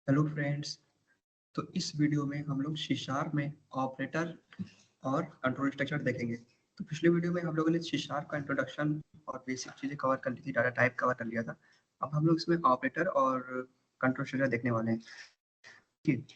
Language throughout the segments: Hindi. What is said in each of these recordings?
Hello friends. तो इस वीडियो में हम लोग सी शार्प में ऑपरेटर और कंट्रोल स्ट्रक्चर देखेंगे। तो पिछले वीडियो में हम लोगों ने सी शार्प का इंट्रोडक्शन और बेसिक चीज़ें कवर कर ली थी, डाटा टाइप कवर कर लिया था। अब हम लोग इसमें ऑपरेटर और कंट्रोल स्ट्रक्चर देखने वाले हैं। ठीक,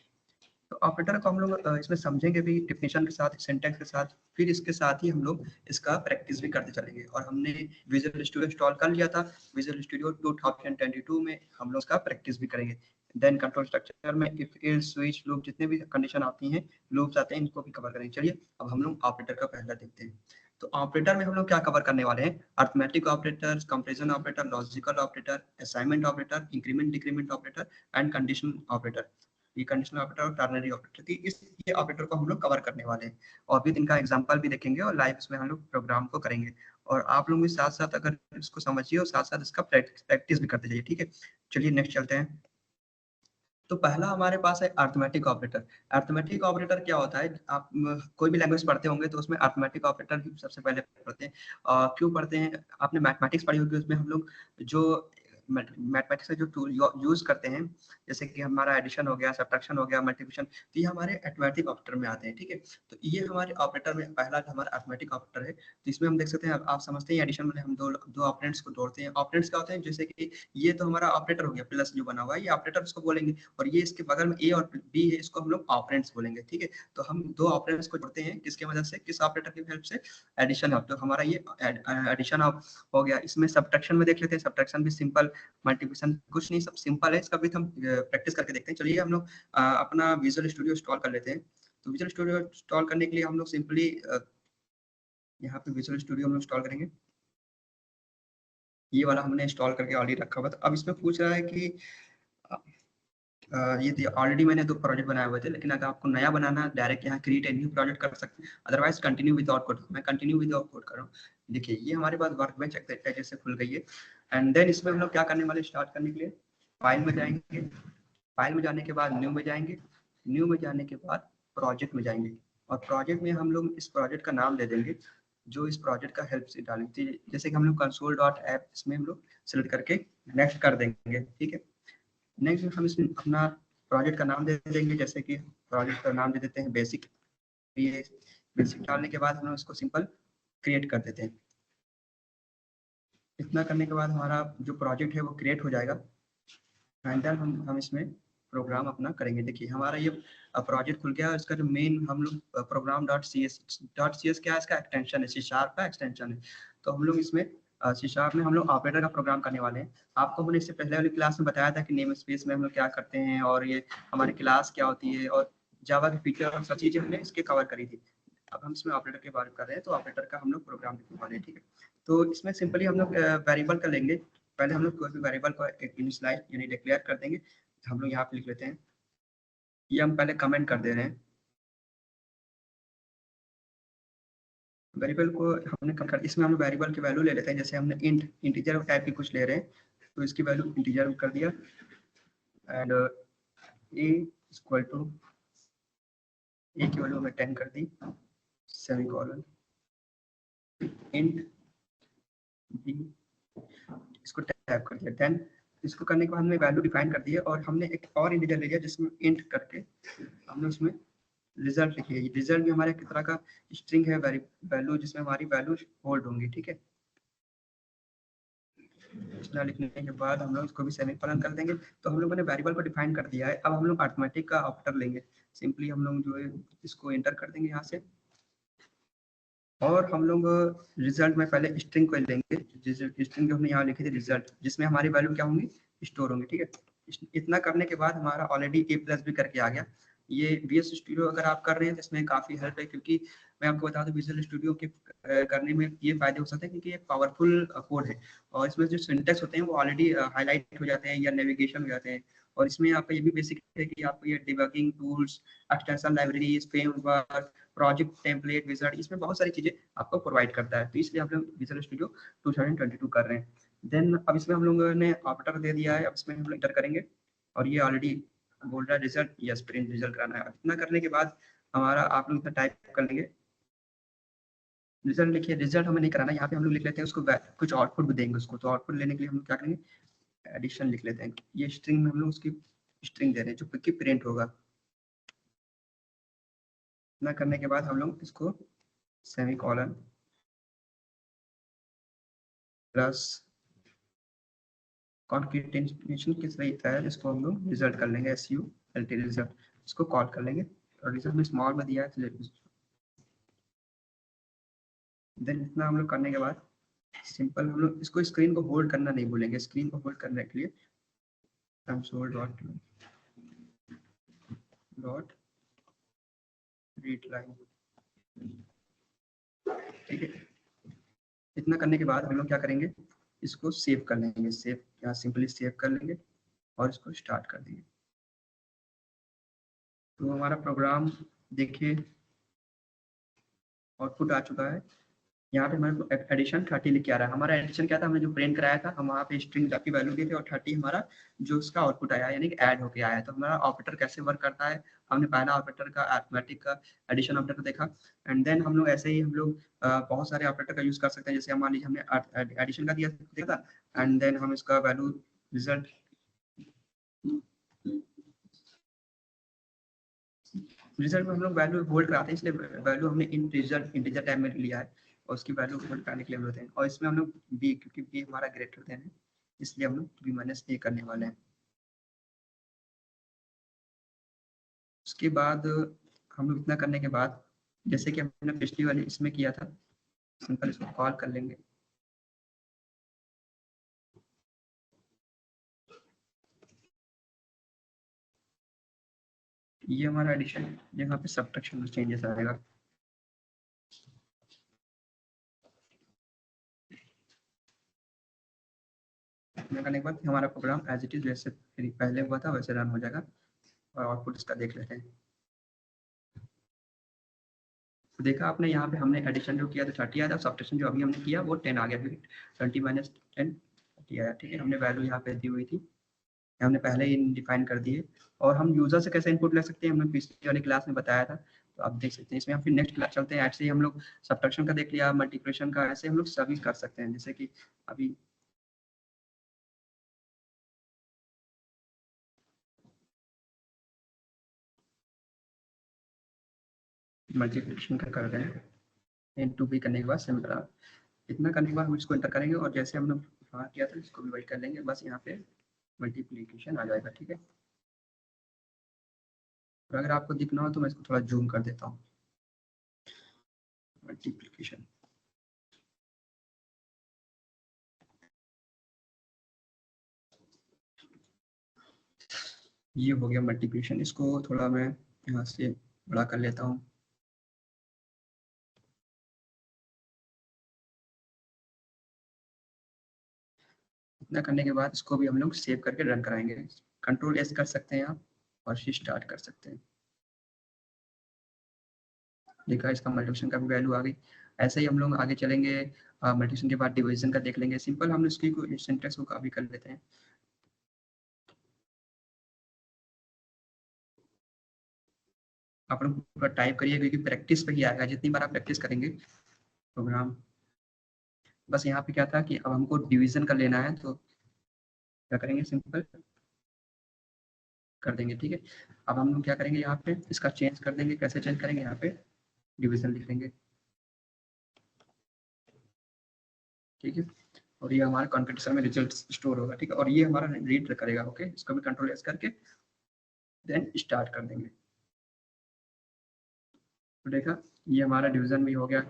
तो ऑपरेटर को हम लोग इसमें समझेंगे भी डिफिनेशन के साथ, सिंटैक्स के साथ। फिर इसके साथ ही हम लोग इसका प्रैक्टिस भी करते चलेंगे। और हमने विजुअल स्टूडियो इंस्टॉल कर लिया था। विजुअल स्टूडियो 2022 में हम लोग इसका प्रैक्टिस भी करेंगे। देन कंट्रोल स्ट्रक्चर में इफ एल्स स्विच लूप जितने भी कंडीशन आती हैं, लूप्स आते हैं, इनको भी कवर करेंगे। चलिए अब हम लोग ऑपरेटर का पहला देखते हैं। तो ऑपरेटर में हम लोग क्या कवर करने वाले हैं? Arithmetic operator, comparison operator, logical operator, assignment operator, increment decrement operator and condition operator. ये कंडीशनल ऑपरेटर और टर्नरी ऑपरेटर थी। ये ऑपरेटर को हम लोग कवर करने वाले हैं और फिर इनका एग्जांपल भी देखेंगे और लाइव इसमें हम लोग प्रोग्राम को करेंगे। और आप लोग भी साथ साथ अगर इसको समझिए और साथ साथ इसका प्रैक्टिस भी करते जाइए। ठीक है, चलिए नेक्स्ट चलते हैं। तो पहला हमारे पास है अरिथमेटिक ऑपरेटर। अरिथमेटिक ऑपरेटर क्या होता है? आप कोई भी लैंग्वेज पढ़ते होंगे तो उसमें अरिथमेटिक ऑपरेटर ही सबसे पहले पढ़ते हैं। क्यों पढ़ते हैं? आपने मैथमेटिक्स पढ़ी होगी, उसमें हम लोग जो मैथमेटिक्स का जो टूल यूज करते हैं, जैसे कि हमारा एडिशन हो गया, सब्ट्रैक्शन हो गया, मल्टीप्लिकेशन, तो ये हमारे अरिथमेटिक ऑपरेटर में आते हैं। ठीक है, तो ये हमारे ऑपरेटर में पहला हमारा अरिथमेटिक ऑपरेटर है। तो इसमें हम देख सकते हैं, आप समझते हैं एडिशन में हम दो दो ऑपरेंड्स को जोड़ते हैं। ऑपरेंड्स क्या होते हैं? जैसे कि ये तो हमारा ऑपरेटर हो गया, प्लस जो बना हुआ है ये ऑपरेटर उसको बोलेंगे, और ये इसके बगल में ए और बी है, इसको हम लोग ऑपरेंड्स बोलेंगे। ठीक है, तो हम दो ऑपरेंड्स को जोड़ते हैं किसके मदद से, किस ऑपरेटर की हेल्प से? Addition of. तो हमारा ये एडिशन ऑफ हो गया। इसमें सब्ट्रैक्शन में देख लेते हैं, सब्ट्रैक्शन भी सिंपल, मल्टीप्लिकेशन कुछ नहीं, सब सिंपल है। इसका भी हम प्रैक्टिस करके देखते हैं। चलिए हम लोग अपना विजुअल स्टूडियो इंस्टॉल कर लेते हैं। तो विजुअल स्टूडियो इंस्टॉल करने के लिए हम लोग सिंपली यहाँ पे विजुअल स्टूडियो हम लोग इंस्टॉल करेंगे। ये वाला हमने इंस्टॉल करके ऑलरेडी रखा हुआ था। अब इसमें पूछ रहा है कि ये ऑलरेडी मैंने दो प्रोजेक्ट बनाए हुए थे, लेकिन अगर आपको नया बनाना है डायरेक्ट यहाँ क्रिएट ए न्यू प्रोजेक्ट कर सकते हैं, अदरवाइज कंटिन्यू विदाउट कोड। मैं कंटिन्यू विदाउट कोड कर रहा हूँ। देखिए ये हमारे पास वर्कबेंच जैसे खुल गई है। एंड देन इसमें हम लोग क्या करने वाले, स्टार्ट करने के लिए फाइल में जाएंगे। फाइल में जाने के बाद न्यू में जाएंगे। न्यू में जाने के बाद प्रोजेक्ट में जाएंगे। और प्रोजेक्ट में हम लोग इस प्रोजेक्ट का नाम दे देंगे जो इस प्रोजेक्ट का हेल्प से डालेंगे। जैसे कि हम लोग कंसोल डॉट ऐप, इसमें हम लोग सेलेक्ट करके नेक्स्ट कर देंगे। ठीक है, नेक्स्ट हम इसमें अपना प्रोजेक्ट का नाम दे देंगे। जैसे कि प्रोजेक्ट का नाम दे देते हैं बेसिक। ये बेसिक डालने के बाद हम लोग इसको सिंपल क्रिएट कर देते हैं। इतना करने के बाद हमारा जो प्रोजेक्ट है वो क्रिएट हो जाएगा। एंड देन हम इसमें प्रोग्राम अपना करेंगे। देखिए हमारा ये प्रोजेक्ट खुल गया। इसका जो मेन हम लोग प्रोग्राम डॉट सी एस क्या है? इसका एक्सटेंशन है, सी शार्प का एक्सटेंशन है। तो हम लोग इसमें सी शार्प में हम लोग ऑपरेटर का प्रोग्राम करने वाले हैं। आपको मैंने इससे पहले वाली क्लास में बताया था कि नेम स्पेस में हम लोग क्या करते हैं और ये हमारी क्लास क्या होती है और जावा के फीचर और सब चीज़ें हमने इसके कवर करी थी। अब हम इसमें ऑपरेटर के बारे में कर रहे हैं, तो ऑपरेटर का हम लोग प्रोग्राम लिखने वाले हैं। ठीक है, तो इसमें सिंपली हम लोग वेरिएबल का लेंगे। पहले हम लोग कोई भी वेरिएबल को एक इनिशियलाइज यानी डिक्लेयर कर देंगे। हम लोग यहाँ पे लिख लेते हैं, ये हम पहले कमेंट कर दे रहे हैं। वेरिएबल को हमने कर, इसमें हम वेरिएबल की वैल्यू ले लेते हैं। जैसे हमने इंट इंटीजर टाइप की कुछ ले रहे हैं, तो इसकी वैल्यू इंटीजर कर दिया। एंड ए इक्वल टू, ए की वैल्यू हमें 10 कर दी, सेमी कॉलन। इंट बी, इसको टाइप कर दिया। देन इसको करने के बाद हमने वैल्यू डिफाइन कर दी है और हमने एक और इंटीजर ले लिया जिसमें इंट करके हमने उसमें रिजल्ट लिखी है। रिजल्ट भी हमारे एक तरह का स्ट्रिंग है, वैल्यू जिसमें हमारी वैल्यू होल्ड होंगी। ठीक है, इतना लिखने के बाद हम लोग इसको भी सेमीकोलन कर देंगे। तो हम लोगों ने वेरिएबल को डिफाइन कर दिया है। अब हम लोग अरिथमेटिक का ऑपरेटर लेंगे। सिंपली हम लोग जो है इसको एंटर कर देंगे यहाँ से, और हम लोग रिजल्ट में पहले स्ट्रिंग को लेंगे। स्ट्रिंग जो हमने यहाँ लिखी थी रिजल्ट, जिसमें हमारी वैल्यू क्या होंगी, स्टोर होंगी। ठीक है, इतना करने के बाद हमारा ऑलरेडी ए प्लस भी करके आ गया। ये VS स्टूडियो अगर आप कर रहे हैं तो इसमें काफ़ी हेल्प है, क्योंकि मैं आपको बता दूं विजुअल स्टूडियो के करने में ये फायदे हो सकते हैं क्योंकि ये पावरफुल कोड है और इसमें जो सिंटेक्स होते हैं वो ऑलरेडी हाईलाइट हो जाते हैं या नेविगेशन हो जाते हैं। और इसमें आपका ये भी बेसिक है कि आपको ये debugging tools, extension libraries, framework, project template wizard, इसमें बहुत सारी चीजें आपको प्रोवाइड करता है। तो इसलिए हम लोग विजुअल स्टूडियो 2022 कर रहे हैं। देन अब इसमें हम लोगों ने ऑपरेटर दे दिया है। अब इसमें हम लोग इंटर करेंगे और ये ऑलरेडी बोल रहा है रिजल्ट, यस प्रिंट रिजल्ट कराना है। इतना करने के बाद हमारा आप लोग इतना टाइप कर लेंगे रिजल्ट। लिखिए रिजल्ट हमें नहीं कराना, यहाँ पे हम लोग लिख लेते हैं उसको कुछ आउटपुट भी देंगे उसको। तो आउटपुट लेने के लिए हम लोग क्या करेंगे, एडिशन लिख लेते हैं। ये स्ट्रिंग में हम लोग उसकी स्ट्रिंग दे रहे हैं जो कि प्रिंट होगा। इतना करने के बाद हम लोग इसको सेमीकोलन प्लस कॉन्केटेनेशन किस तरह है जिसको हम लोग रिजल्ट कर लेंगे, SULT रिजल्ट, इसको कॉल कर लेंगे और रिजल्ट में स्मॉल में दिया है। देन इतना हम लोग करने के बाद सिंपल हम लोग इसको स्क्रीन को होल्ड करना नहीं भूलेंगे। स्क्रीन को होल्ड करने के लिए कंसोल डॉट रीड लाइन, ठीक है। इतना करने के बाद हम लोग क्या करेंगे, इसको सेव कर लेंगे। सेव यहाँ सिंपली सेव कर लेंगे और इसको स्टार्ट कर देंगे। तो हमारा प्रोग्राम देखिए आउटपुट आ चुका है। यहाँ पे हमारे एडिशन 30 लिख के आ रहा है। हमारा एडिशन क्या था, हमने जो प्रिंट कराया था, हम वहाँ पे स्ट्रिंग की वैल्यू दिए थे और 30 हमारा जो उसका आउटपुट आया यानी कि ऐड होके आया। तो हमारा ऑपरेटर कैसे वर्क करता है, हमने पहला ऑपरेटर का अरिथमेटिक का एडिशन ऑपरेटर देखा। एंड देन हम लोग ऐसे ही हम लोग बहुत सारे ऑपरेटर का यूज कर सकते हैं। जैसे मान लीजिए हमने एडिशन का दिया था एंड देन हम इसका वैल्यू रिजल्ट में हम लोग वैल्यू होल्ड कराते हैं, इसलिए वैल्यू हमने इंटीजर टाइप में लिया है और उसकी वैल्यू होल्ड करने के लिए हम होते हैं। और इसमें हम लोग बी, क्योंकि बी हमारा ग्रेटर देन है इसलिए हम लोग B-A करने वाले हैं। उसके बाद हम लोग इतना करने के बाद जैसे कि हमने पिछली वाली इसमें किया था, सिंपल इसको कॉल कर लेंगे। ये हमारा एडिशन, यहाँ पे सब्ट्रैक्शन में चेंजेस आएगा। करने के बाद हमारा प्रोग्राम एज इट इज जैसे पहले हुआ था वैसे रन हो जाएगा और आउटपुट इसका देख लेते हैं। तो देखा आपने यहाँ पे हमने एडिशन जो किया तो 30 आया था, सब्ट्रैक्शन जो अभी हमने किया वो 10 आ गया, क्योंकि 20 माइनस 10 30 आया, ठीक है। हमने वैल्यू यहाँ पे दी हुई थी, हमने पहले ही डिफाइन कर दिए। और हम यूजर से कैसे इनपुट ले सकते हैं, हमने पिछली वाली क्लास में बताया था, तो आप देख सकते हैं। इसमें हम फिर नेक्स्ट क्लास चलते हैं। ऐसे ही हम लोग सब्ट्रैक्शन का देख लिया, मल्टीप्लिकेशन का, ऐसे हम लोग सभी कर सकते हैं। जैसे कि अभी मल्टीप्लिकेशन का कर रहे हैं, इनटू भी करने के बाद सिंपल, इतना करने के बाद हम इसको एंटर करेंगे और जैसे हमने वहाँ किया था इसको भी वही कर लेंगे, बस यहाँ पे मल्टीप्लिकेशन आ जाएगा, ठीक है। और अगर आपको दिखना हो तो मैं इसको थोड़ा जूम कर देता हूँ। मल्टीप्लिकेशन, ये हो गया मल्टीप्लिकेशन। इसको थोड़ा मैं यहाँ से बड़ा कर लेता हूँ। इतना करने के बाद इसको भी हम लोग सेव करके रन कराएंगे। Ctrl+S कर सकते हैं आप और फिर स्टार्ट कर सकते हैं। देखा, इसका मल्टीप्लिकेशन का भी वैल्यू आ गई। ऐसे ही हम लोग आगे चलेंगे। मल्टीप्लिकेशन के बाद डिवीजन का देख लेंगे। सिंपल हम इसकी सिंटेक्स को कॉपी कर लेते हैं। आप लोग पूरा टाइप करिए क्योंकि प्रैक्टिस पे ही आएगा, जितनी बार आप प्रैक्टिस करेंगे प्रोग्राम। बस यहाँ पे क्या था कि अब हमको डिवीजन का लेना है, तो क्या करेंगे, सिंपल कर देंगे, ठीक है। अब हम लोग क्या करेंगे, यहाँ पे इसका चेंज कर देंगे। कैसे चेंज करेंगे, यहाँ पे डिवीजन लिख देंगे, ठीक है। और ये हमारा कॉन्केटेनेशन में रिजल्ट स्टोर होगा, ठीक है। और ये हमारा रीड करेगा, ओके। इसको भी Ctrl+S करके देन स्टार्ट कर देंगे। तो देखा, ये हमारा डिवीजन भी हो गया।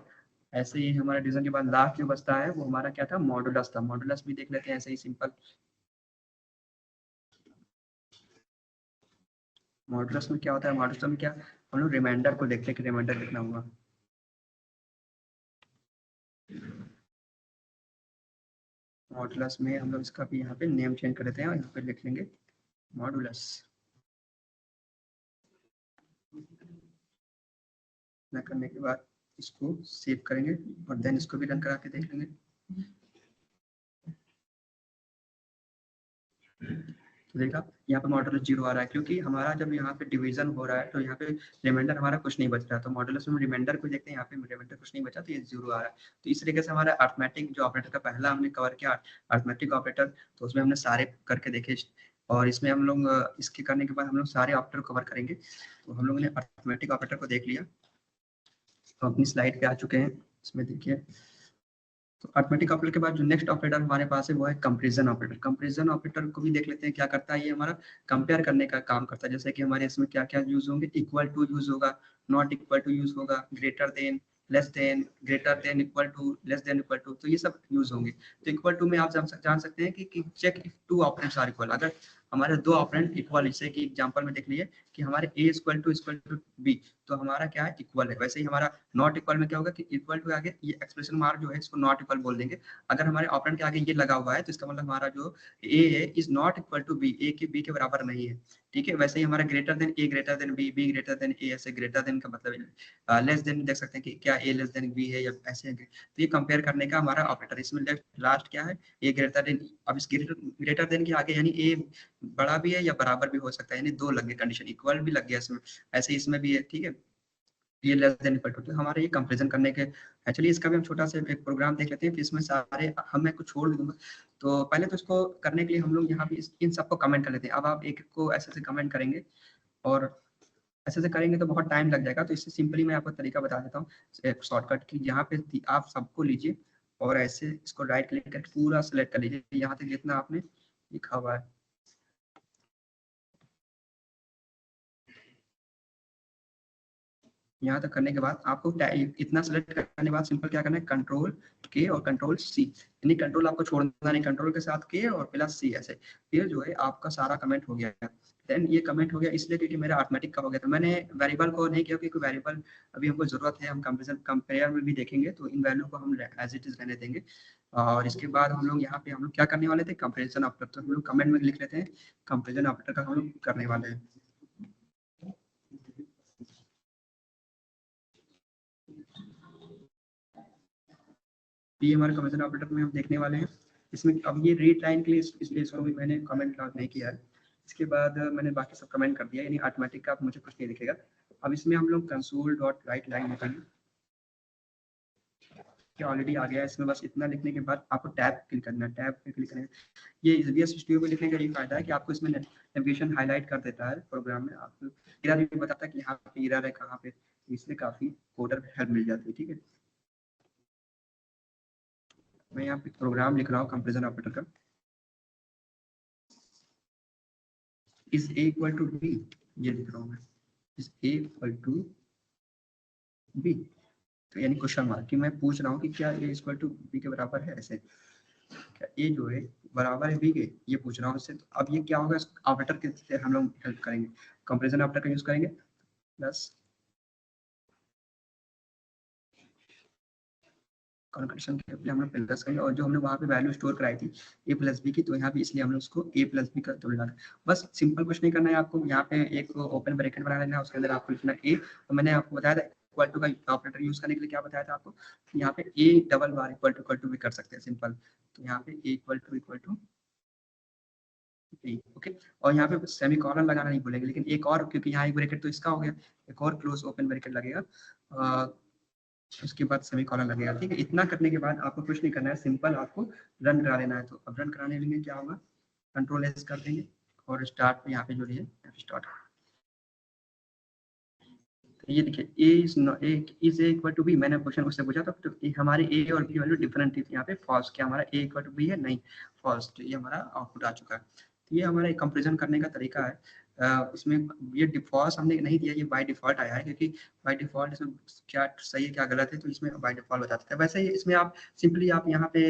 ऐसे ही हमारा डिवीजन के बाद लास्ट जो बचता है वो हमारा क्या था, मॉडुलस था। मॉडुलस भी देख लेते हैं ऐसे ही सिंपल। मॉडुलस में क्या होता है, मॉडुलस में क्या, हम लोग रिमाइंडर को देखते हैं कि रिमाइंडर कितना हुआ। मॉडुलस में हम लोग इसका भी यहाँ पे नेम चेंज कर देते हैं और यहाँ पे लिख लेंगे मॉडुलस। ना करने के बाद इसको सेव करेंगे और देन इसको भी रन करा के देख लेंगे। तो देखा, यहाँ पे मॉडुलस 0 आ रहा है क्योंकि हमारा जब यहाँ पे डिवीजन हो रहा है तो यहाँ पे रिमाइंडर हमारा कुछ नहीं बच रहा है। तो मॉडुलस में रिमाइंडर को देखते हैं, यहाँ पे रिमाइंडर कुछ नहीं बचा तो ये 0 आ रहा है। तो इस तरीके से हमारा अरिथमेटिक जो ऑपरेटर का पहला हमने कवर किया, अरिथमेटिक ऑपरेटर, तो उसमें हमने सारे करके देखे और इसमें हम लोग इसके करने के बाद हम लोग सारे ऑपरेटर कवर करेंगे। तो हम लोगों ने अरिथमेटिक ऑपरेटर को देख लिया, तो अपनी स्लाइड पे आ चुके हैं। इसमें देखिए, तो अरिथमेटिक ऑपरेटर के बाद जो नेक्स्ट ऑपरेटर हमारे पास है वो है कंपैरिजन ऑपरेटर। कंपैरिजन ऑपरेटर को भी देख लेते हैं क्या करता है। ये हमारा कंपेयर करने का काम करता है। जैसे कि हमारे इसमें क्या क्या यूज होंगे, इक्वल टू यूज होगा, नॉट इक्वल टू यूज होगा, greater than, less than, greater than, equal to, less than equal to, तो ये सब यूज होंगे। तो इक्वल टू में आप जान सकते हैं कि check if two operands are equal. अगर हमारे दो ऑपरेंड इक्वल, जैसे कि एग्जांपल में देख लिए कि हमारे a इक्वल टू बी, तो हमारा क्या है, इक्वल है। वैसे ही हमारा नॉट इक्वल में क्या होगा कि इक्वल टू आगे ये एक्सप्रेशन मार्क जो है इसको नॉट इक्वल बोल देंगे। अगर हमारे ऑपरेंड के आगे ये लगा हुआ है तो इसका मतलब हमारा जो a है is not equal to B, a के b के बराबर नहीं है। ठीक है, वैसे ही हमारा greater than a greater than b, b greater than a, ऐसे ग्रेटर देन का मतलब लेस देन देख सकते हैं कि क्या a लेस देन b है या ऐसे। तो ये कंपेयर करने का हमारा ऑपरेटर। इसमें लास्ट क्या है, a ग्रेटर देन। अब इस ग्रेटर देन के आगे यानी a बड़ा भी है या बराबर भी हो सकता है, यानी दो लग गए, कंडीशन इक्वल भी लग गया इसमें, ऐसे इसमें भी है। ठीक है, ये लेस देन इक्वल टू, तो हमारे ये कंपैरिजन करने के। एक्चुअली इसका भी हम छोटा सा एक प्रोग्राम देख लेते हैं, फिर इसमें सारे हम मैं कुछ छोड़ भी दूंगा। तो पहले तो इसको करने के लिए हम लोग यहाँ पे इन सबको कमेंट कर लेते हैं। अब आप एक को ऐसे से कमेंट करेंगे और ऐसे से करेंगे तो बहुत टाइम लग जाएगा। तो इससे सिंपली मैं आपको तरीका बता देता हूँ, एक शॉर्टकट की। यहाँ पे आप सबको लीजिए और ऐसे इसको राइट क्लिक करके पूरा सेलेक्ट कर लीजिए, यहाँ तक जितना आपने लिखा हुआ है। यहाँ तक करने के बाद आपको इतना सेलेक्ट करने के बाद सिंपल क्या करना है, कंट्रोल के और कंट्रोल सी, यानी कंट्रोल आपको छोड़ना नहीं, कंट्रोल के साथ के और प्लस सी, ऐसे। फिर जो है आपका सारा कमेंट हो गया। देन ये कमेंट हो गया इसलिए क्योंकि मेरा ऑटोमेटिक का हो गया था। मैंने वेरिएबल को नहीं किया क्योंकि वेरिएबल अभी हमको जरूरत है, हम कंपेरिजन कंपेयर में भी देखेंगे, तो इन वैल्यू को हम एज इट इज रहने देंगे। और इसके बाद हम लोग यहाँ पे हम लोग क्या करने वाले थे, कंपेरिजन ऑपरेटर। तो हम लोग कमेंट में लिख लेते हैं कंपेरिजन ऑपरेटर का हम लोग करने वाले हैं। ये हमारे कंपेरिजन ऑपरेटर में हम देखने वाले हैं। इसमें अब ये रीड लाइन के लिए इसलिए इसको भी मैंने कमेंट लॉग नहीं किया है। इसके बाद मैंने बाकी सब कमेंट कर दिया, यानी ऑटोमेटिक का मुझे कुछ नहीं दिखेगा। अब इसमें हम लोग कंसोल डॉट राइट लाइन लिखेंगे, कि ऑलरेडी आ गया है। इसमें बस इतना लिखने के बाद आपको टैब क्लिक करना है, टैब पे क्लिक करना है। ये VS स्टूडियो पे लिखने का ये फायदा है कि आपको इसमें नेविगेशन हाईलाइट कर देता है प्रोग्राम में, आपको इरर भी बताता है कि यहाँ पे इरर है कहाँ पे, इससे काफी कोडर हेल्प मिल जाती है। ठीक है, मैं यहाँ पे प्रोग्राम लिख रहा हूँ कंपेरिजन ऑपरेटर का, is A equal to B, ये लिख रहा हूँ मैं, is A equal to B. तो यानी क्वेश्चन मार्क, कि मैं पूछ रहा हूँ कि क्या ए इक्वल टू बी के बराबर है, ऐसे क्या ए जो है बराबर है बी के, ये पूछ रहा हूँ इससे। तो अब ये क्या होगा, ऑपरेटर के से हम लोग हेल्प करेंगे, कंपेरिजन ऑपरेटर का यूज करेंगे, प्लस कंडीशन के लिए हम लोग प्लस करेंगे, और जो हमने वहाँ पे वैल्यू स्टोर कराई थी ए प्लस बी की, तो यहाँ पे इसलिए हमने उसको ए प्लस बी का तुलना। बस सिंपल कुछ नहीं करना है आपको, यहाँ पे एक ओपन ब्रैकेट बना लेना है, उसके अंदर आपको लिखना ए। तो मैंने आपको बताया था इक्वल टू का ऑपरेटर यूज करने के लिए क्या बताया था आपको, यहाँ पे ए डबल बार इक्वल टू भी कर सकते हैं सिंपल। तो यहाँ पे ए इक्वल टू ओके। और यहाँ पे सेमी कॉलन लगाना नहीं भूलेंगे, लेकिन एक और, क्योंकि यहाँ एक ब्रैकेट तो इसका हो गया, एक और क्लोज ओपन ब्रैकेट लगेगा, उसके बाद सेमी कॉलन लगेगा। ठीक है, इतना करने के बाद आपको कुछ नहीं करना है, सिंपल आपको रन करा लेना है। तो अब रन कराने के लिए क्या होगा, कंट्रोल एस कर देंगे और स्टार्ट पे यहाँ पे जो है स्टार्ट। तो ये देखिए ए इक्वल टू बी, मैंने क्वेश्चन उससे पूछा था, तो हमारे ए और बी वैल्यू डिफरेंट थी, यहाँ पे फॉल्स, क्या हमारा ए इक्वल टू बी है, नहीं फॉल्स। तो ये हमारा आउटपुट आ चुका है। तो ये हमारा कंपेरिजन करने का तरीका है। इसमें ये डिफॉल्ट हमने नहीं दिया, ये बाय डिफॉल्ट आया है, क्योंकि बाय डिफॉल्ट इसमें क्या सही है क्या गलत है, तो इसमें बाय डिफॉल्ट बताता है। वैसे ही इसमें आप सिंपली आप यहाँ पे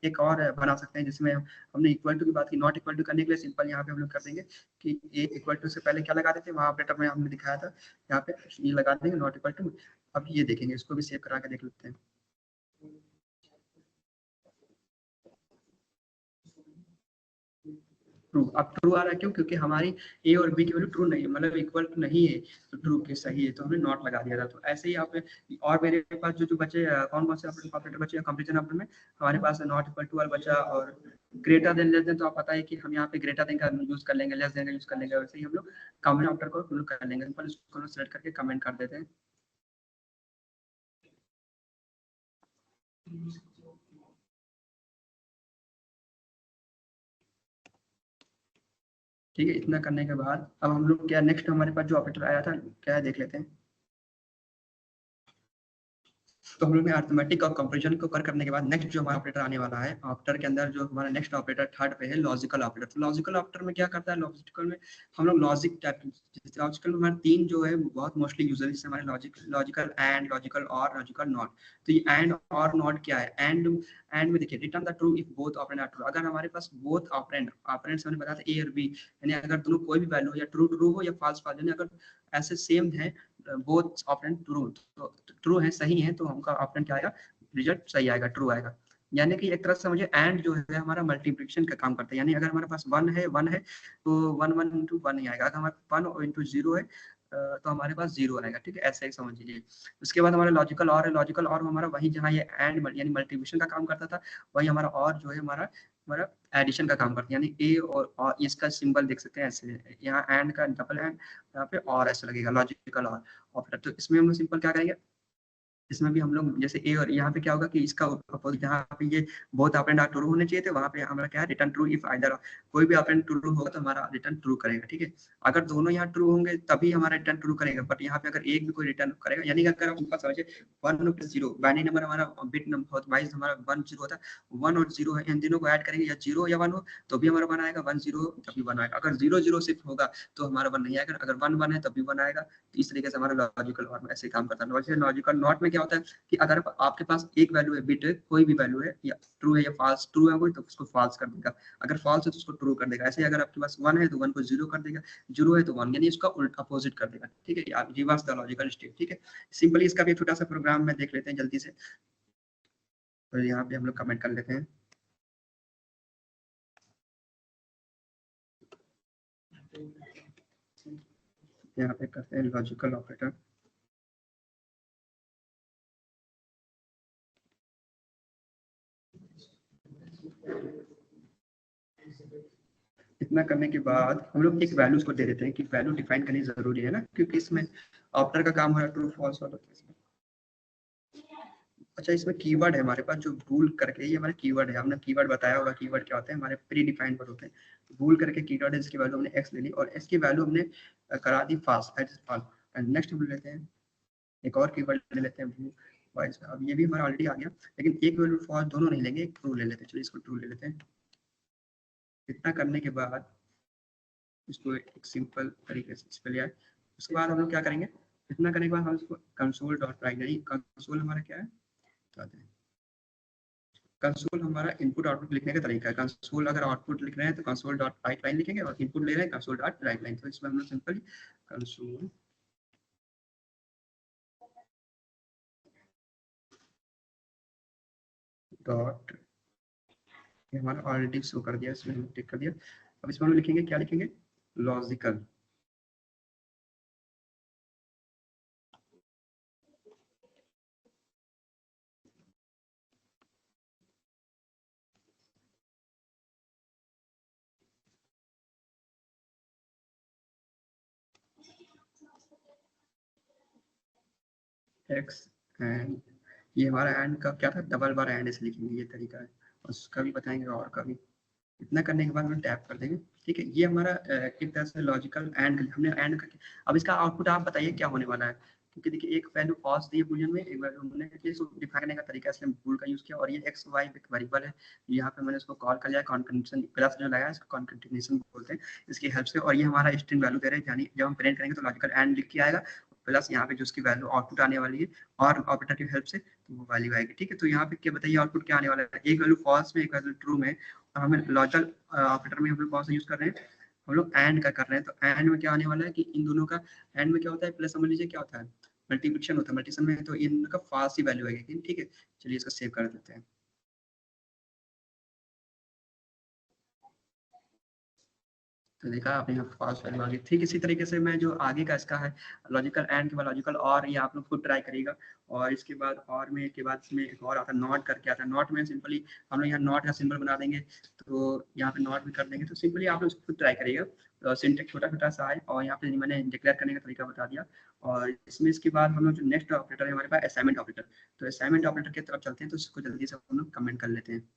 एक और बना सकते हैं, जिसमें हमने इक्वल टू की बात की, नॉट इक्वल टू करने के लिए सिंपल यहाँ पे हम लोग कर देंगे कि ए इक्वल टू से पहले क्या लगा देते हैं, वहाँ ऑपरेटर में हमने दिखाया था, यहाँ पे ये लगा देंगे नॉट इक्वल टू। अब ये देखेंगे, इसको भी सेव करा के देख लेते हैं। ट्रू, अब ट्रू आ रहा है क्यों, क्योंकि हमारी ए और बी की वैल्यू ट्रू नहीं है, मतलब इक्वल टू नहीं है, तो ट्रू के सही है, तो हमने नॉट लगा दिया था। तो ऐसे ही आप, और मेरे पास जो जो बचे कौन कौन से ऑपरेटर बचे कंपैरिजन ऑपरेटर में, हमारे पास नॉट इक्वल टू वाला बचा, और ग्रेटर देन लेस देन, तो आप पता है कि हम यहाँ पे ग्रेटर देन का यूज कर लेंगे, लेस देन का यूज कर लेंगे। वैसे ही हम लोग कमेंट ऑपरेटर को यूज कर लेंगे, सिंपल इसको सेलेक्ट करके कमेंट कर देते हैं। ठीक है। इतना करने के बाद अब हम लोग क्या नेक्स्ट हमारे पास जो ऑपरेटर आया था क्या है देख लेते हैं। तो हम लोग ने अरिथमेटिक और कंपैरिजन को करने के बाद नेक्स्ट जो हमारा ऑपरेटर आने वाला है, ऑपरेटर के अंदर जो हमारा नेक्स्ट ऑपरेटर थर्ड पे है लॉजिकल ऑपरेटर। तो लॉजिकल ऑपरेटर में क्या करता है, लॉजिकल में हम लोग लॉजिक टाइप, लॉजिकल में हमारे तीन जो है बहुत मोस्टली यूजली से हमारे लॉजिकल एंड, लॉजिकल और, लॉजिकल नॉट। तो ये एंड और नॉट क्या है, एंड में देखिए return the true if both operand are true. अगर हमारे पास बोथ ऑपरेंड्स हमने बताया था ए और बी, यानी अगर दोनों कोई भी वैल्यू या ट्रू ट्रू हो या फाल्स फाल्स, यानी अगर ऐसे सेम है बोथ ऑपरेंड ट्रू, तो ट्रू है सही है तो हमका ऑपरेंड क्या आएगा, रिजल्ट सही आएगा, ट्रू आएगा। यानी कि एक तरह से समझिए एंड जो है हमारा मल्टीप्लिकेशन का काम करता है। यानी अगर हमारे पास वन है तो वन वन इंटू वन ही आएगा, अगर हमारे पास वन इंटू जीरो है तो हमारे पास जीरो आएगा। ठीक है, ऐसे ही समझ लीजिए। उसके बाद हमारा लॉजिकल और है, लॉजिकल और हमारा वही जहाँ ये एंड यानी मल्टीप्लिकेशन का काम करता था, वही हमारा और जो है हमारा हमारा एडिशन का काम करता है। यानी ए और इसका सिंबल देख सकते हैं ऐसे, यहाँ एंड का डबल एंड, यहाँ पे और ऐसे लगेगा लॉजिकल और ऑपरेटर। तो इसमें हम लोग सिंपल क्या करेंगे, इसमें भी हम लोग जैसे ए और यहाँ पे क्या होगा कि इसका अपोजिट, जहाँ पे ये बहुत ऑपरेंड ट्रू होने चाहिए थे वहाँ पे हमारा क्या है रिटर्न ट्रू इफ आइदर, कोई भी ऑपरेंड ट्रू होगा तो हमारा रिटर्न ट्रू करेगा। ठीक है, अगर दोनों यहाँ ट्रू होंगे तभी हमारा रिटर्न ट्रू करेगा, बट यहाँ पे अगर एक भी कोई रिटर्न करेगा, यानी अगर आप ऊपर समझिए one plus zero binary number हमारा बिट नंबर वाइज हमारा वन जीरो होता है, वन और जीरो है, इन दोनों को ऐड करेंगे या जीरो या वन हो तो भी हमारा वन आएगा, वन जीरो तभी वन आएगा। अगर जीरो जीरो सिर्फ होगा तो हमारा वन नहीं आएगा, अगर वन वन है तभी वन आएगा। तो इस तरीके से हमारा लॉजिकल और ऐसे काम करता है। वैसे लॉजिकल नॉट में क्या होता है कि अगर आपके पास एक वैल्यू है, बिट कोई भी वैल्यू है, या ट्रू है या फॉल्स, ट्रू है कोई तो उसको फॉल्स कर देगा, अगर फॉल्स है तो उसको ट्रू कर देगा। ऐसे अगर आपके पास वन है तो वन को जीरो कर देगा, जीरो है तो वन, यानी इसका उल्टा अपोजिट कर देगा। ठीक है, आप रिवर्स द लॉजिकल स्टेप। ठीक है, सिंपली इसका भी छोटा सा प्रोग्राम में देख लेते हैं जल्दी से। तो यहाँ पे हम लोग कमेंट कर लेते हैं। यहाँ पे करते हैं लॉजिकल ऑपरेटर। इतना करने के बाद हम लोग एक वैल्यूज को दे देते हैं कि वैल्यू डिफाइन करनी जरूरी है ना, क्योंकि इसमें ऑपरेटर का काम हो रहा है ट्रू फॉल्स वाला। अच्छा, इसमें कीवर्ड है हमारे पास जो भूल करके, ये हमारे कीवर्ड है, हमने कीवर्ड बताया होगा कीवर्ड क्या होते हैं, हमारे प्री डिफाइंड वर्ड होते हैं। भूल करके कीवर्ड है जिसकी वैल्यू हमने एक्स ले ली और एक्स की वैल्यू हमने करा दी fast at fall. And next हम लेते हैं एक और कीवर्ड ले लेते हैं भूल वाइज। अब ये भी हमारा ऑलरेडी आ गया, लेकिन एक वैल्यू फॉल्स दोनों नहीं लेंगे, एक ट्रू ले लेते हैं। चलिए इसको ट्रू ले लेते हैं। इतना करने के बाद इसको एक सिंपल तरीके से इस पे लिया है। उसके बाद हम लोग क्या करेंगे, इतना करने के बाद हम इसको कंसोल डॉट राइट, यानी कंसोल हमारा क्या है, कंसोल हमारा इनपुट आउटपुट लिखने का तरीका है। कंसोल अगर आउटपुट लिख रहे हैं तो कंसोल डॉट राइट लाइन लिखेंगे, और इनपुट ले रहे हैं कंसोल डॉट राइट लाइन। तो इसमें हम लोग सिंपली कंसोल डॉट, ये हमारा ऑलरेडी शो कर दिया, इसमें हमने टिक कर दिया। अब इसमें हम लिखेंगे, क्या लिखेंगे, लॉजिकल एक्स एंड, ये हमारा एंड का क्या था, डबल बार एंड ऐसे लिखेंगे, ये तरीका है। उसका भी बताएंगे और का भी। इतना करने के बाद हम टैप कर देंगे। ठीक है, ये हमारा एक तरह से लॉजिकल एंड, हमने एंड करके अब इसका आउटपुट आप बताइए क्या होने वाला है। क्योंकि देखिए एक वैल्यू फॉल्स दी है बूलियन में, एक वैल्यू हमने इसको डिफाइन करने का तरीका इसलिए बूल का यूज किया, और ये एक्स वाई एक वेरिएबल है, यहाँ पे मैंने इसको कॉल कर लिया कॉन्केटेनेशन प्लस जो लगाया इसको कॉन्केटेनेशन बोलते हैं इसकी हेल्प से। और ये हमारा स्ट्रिंग वैल्यू दे रहे हैं, यानी जब हम प्रिंट करेंगे तो लॉजिकल एंड लिख के आएगा, प्लस यहाँ पे जो उसकी वैल्यू आउटपुट आने वाली है और ऑपरेटर की हेल्प से तो वो वैल्यू आएगी। ठीक है, तो यहाँ पे क्या बताइए आउटपुट क्या आने वाला है, एक वैल्यू फॉल्स में एक वैल्यू ट्रू में। हमें लॉजिकल ऑपरेटर में हम लोग कौन सा यूज कर रहे हैं, हम लोग एंड का कर रहे हैं। तो एंड में क्या आने वाला है कि इन दोनों का, एंड में क्या होता है प्लस समझ लीजिए क्या होता है, मल्टीप्लिकेशन होता है, मल्टीप्लिकेशन में तो इन का फास्ट ही वैल्यू आएगी। ठीक है, चलिए इसको सेव कर देते हैं। तो देखा आपने यहाँ फास्ट वैल्यू आ गई। ठीक इसी तरीके से मैं जो आगे का इसका है लॉजिकल एंड के बाद लॉजिकल और, ये आप लोग खुद ट्राई करिएगा। और इसके बाद और में के बाद इसमें एक और आता है नॉट करके आता है। नॉट में सिंपली हम लोग यहाँ नॉट का सिंबल बना देंगे, तो यहाँ पे नॉट भी कर देंगे। तो सिंपली आप लोग खुद ट्राई करिएगा। सिंटेक्स छोटा छोटा सा है, और यहाँ पे मैंने डिक्लेयर करने का तरीका बता दिया। और इसमें इसके बाद हम लोग जो नेक्स्ट ऑपरेटर है हमारे पास असाइनमेंट ऑपरेटर। तो असाइनमेंट ऑपरेटर की तरफ चलते हैं, तो इसको जल्दी से हम लोग कमेंट कर लेते हैं।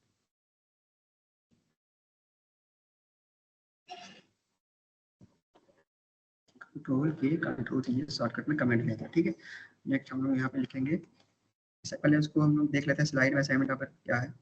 कंट्रोल के कंट्रोल ये शॉर्टकट में कमेंट लिया था, ठीक है। नेक्स्ट हम लोग यहाँ पे लिखेंगे, इससे पहले उसको हम लोग देख लेते हैं स्लाइड में असाइनमेंट ऑपरेटर क्या है।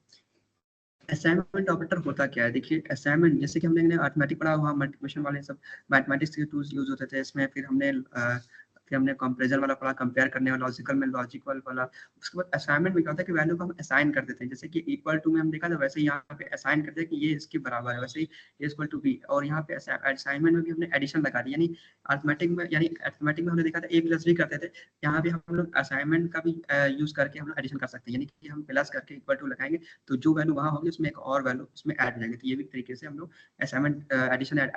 असाइनमेंट ऑपरेटर होता क्या है, देखिए असाइनमेंट जैसे कि हमने अर्थमेटिक पढ़ा हुआ, मल्टीप्लिकेशन वाले सब मैथमेटिक्स के टूल्स यूज होते थे इसमें, फिर हमने कंपैरिजन वाला पढ़ा, कंपेयर करने वाला, लॉजिकल में लॉजिकल वाला। उसके बाद असाइनमेंट में क्या होता है कि वैल्यू को हम असाइन कर देते हैं, जैसे कि इक्वल टू में हम देखा था, वैसे ही यहाँ पे असाइन करते हैं कि ये इसके बराबर है, वैसे ही ए इक्वल टू बी। और यहाँ पे असाइनमेंट में भी हमने एडिशन लगा दी, यानी अर्थमेटिक में हमने देखा था ए प्लस बी करते थे, यहाँ भी हम लोग असाइनमेंट का भी यूज करके हम लोग एडिशन कर सकते हैं, यानी कि हम प्लस करके इक्वल टू लगाएंगे तो जो वैल्यू वहां होगी उसमें एक और वैल्यू उसमें ऐड हो जाएगी। तो ये भी तरीके से हम लोग असाइनमेंट एडिशन,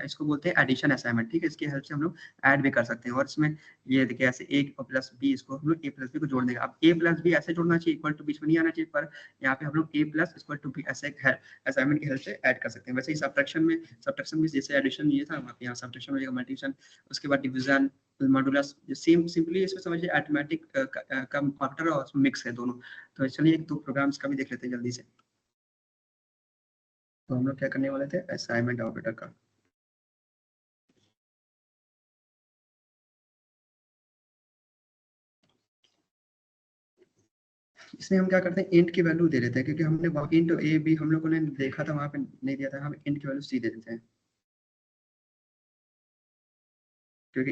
इसको बोलते हैं एडिशन असाइनमेंट, ठीक है। इसकी हेल्प से हम लोग ऐड भी कर सकते हैं। और इसमें ये देखिए ऐसे ए प्लस बी, इसको हम लोग ए प्लस बी को जोड़ देंगे। अब ए प्लस बी ऐसे जोड़ना चाहिए, इक्वल टू बीच में नहीं आना चाहिए, पर यहाँ पे हम लोग ए प्लस इक्वल टू बी ऐसे असाइनमेंट की हेल्प से ऐड कर सकते हैं। वैसे ही सब्ट्रैक्शन में जैसे एडिशन ये था, वहाँ पे यहाँ सब्ट्रैक्शन हो जाएगा, मल्टीप्लिकेशन, उसके बाद डिवीजन, मॉडुलस, सेम सिंपली इसमें समझिए अरिथमेटिक का ऑपरेटर और मिक्स है दोनों। तो चलिए एक दो प्रोग्राम्स का भी देख लेते हैं जल्दी से। तो हम लोग क्या करने वाले थे, असाइनमेंट ऑपरेटर का। इसमें हम क्या करते हैं, इंट की वैल्यू दे देते हैं, क्योंकि हमने इंट ए बी हम लोगों ने देखा था वहां पे नहीं दिया था, हम इंट की वैल्यू सी दे देते हैं, क्योंकि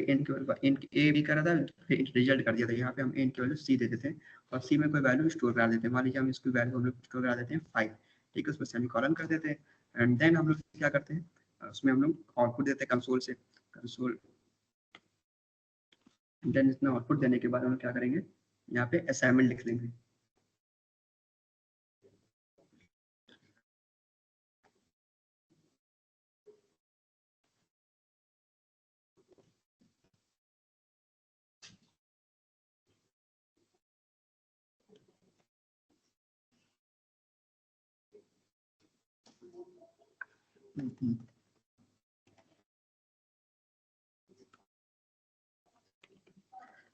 इंट ए बी करा था, फिर रिजल्ट कर दिया था, यहाँ पे हम इंट की वैल्यू सी दे देते हैं और सी में कोई वैल्यू स्टोर करा देते हैं। मान लीजिए हम इसकी वैल्यू हम लोग स्टोर करा देते हैं 5, ठीक है, उसमें सेमीकोलन कर देते हैं। एंड देन हम लोग क्या करते हैं, उसमें हम लोग आउटपुट देते हैं कंसोल से, कंसोल। देन इसमें आउटपुट देने के बाद हम लोग क्या करेंगे, यहाँ पे असाइनमेंट लिख लेंगे।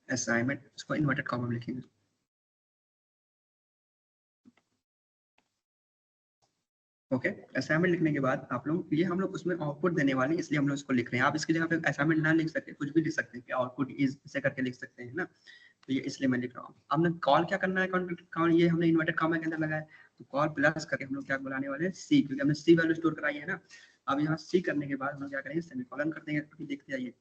असाइनमेंट, इसको इन्वर्टेड कॉमा में लिखेंगे। ओके, असाइनमेंट लिखने के बाद आप लोग, ये हम लोग उसमें आउटपुट देने वाले हैं, इसलिए हम लोग इसको लिख रहे हैं। आप इसकी जगह पे असाइनमेंट ना लिख सकते, कुछ भी लिख सकते हैं कि आउटपुट इज ऐसे करके लिख सकते हैं ना। तो ये इसलिए मैं लिख रहा हूँ। हमने कॉल क्या करना है, कॉल ये हमने इन्वर्टेड कॉमा के अंदर लगाया, तो कॉल प्लस करके हम लोग क्या बुलाने वाले हैं, सी, क्योंकि हमने सी वैल्यू स्टोर कराई है ना। अब यहाँ सी करने के बाद हम लोग क्या करेंगे, सेमीकोलन कर देंगे। अभी देखते आइए,